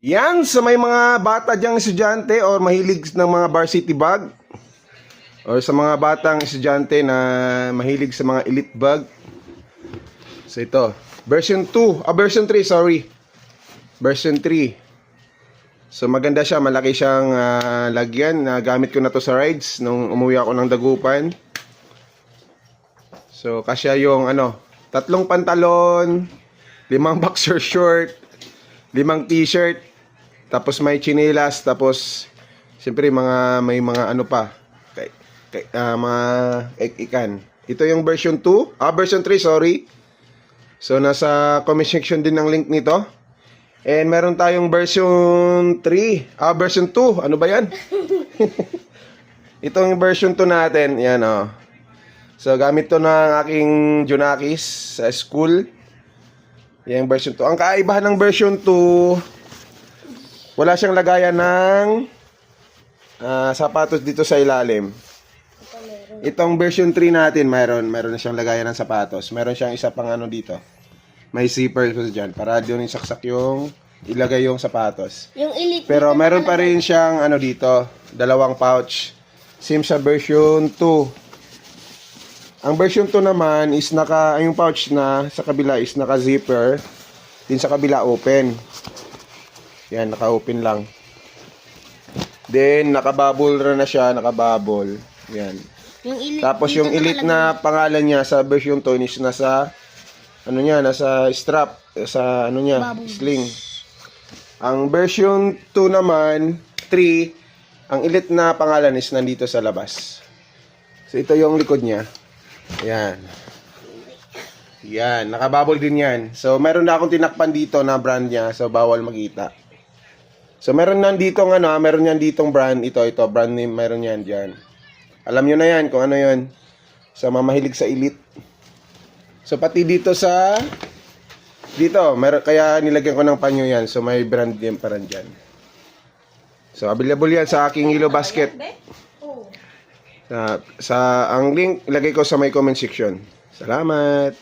Yan, sa may mga bata diyang estudyante or mahilig ng mga varsity bag or sa mga batang estudyante na mahilig sa mga elite bag. So ito, version 2, version 3, sorry. Version 3. So maganda siya, malaki siyang lagyan. Nagamit ko na to sa rides nung umuwi ako ng Dagupan. So kasya yung 3 pantalon, 5 boxer short, 5 t-shirt, tapos may chinelas, tapos siyempre may mga mga ikan. Ito yung version 2, version 3, sorry. So nasa comment section din ng link nito. And meron tayong version 3, version 2, ano ba yan? Itong version 2 natin, yan So gamit to ng aking Junakis sa school. Yan version 2. Ang kaibahan ng version 2, wala siyang lagayan ng sapatos dito sa ilalim. Itong version 3 natin, meron na siyang lagayan ng sapatos. Meron siyang isa pang dito. May zipper po dyan para doon isaksak yung ilagay yung sapatos. Yung elite. Pero meron pa rin siyang dito, 2 pouch. Same sa version 2. Ang version 2 naman is yung pouch na sa kabila is naka-zipper. Din sa kabila open. Yan, naka-open lang. Then naka-bubble na siya, naka-bubble. Yan. Yung elite. Tapos yung elite na pangalan niya sa version 2 is nasa nasa strap, sa sling. Ang version 2 naman, 3, ang elite na pangalan is nandito sa labas. So ito yung likod niya. Yan. Yan, nakabubble din yan. So meron na akong tinakpan dito na brand niya, so bawal makita. So meron meron yan ditong brand, ito brand name, meron yan diyan. Alam niyo na yan kung ano 'yon. Sa mamahilig sa elite. So pati dito meron, kaya nilagyan ko ng panyo yan. So may brand name pa rin dyan. So available yan sa aking Hilo Basket. Ang link ilagay ko sa may comment section. Salamat.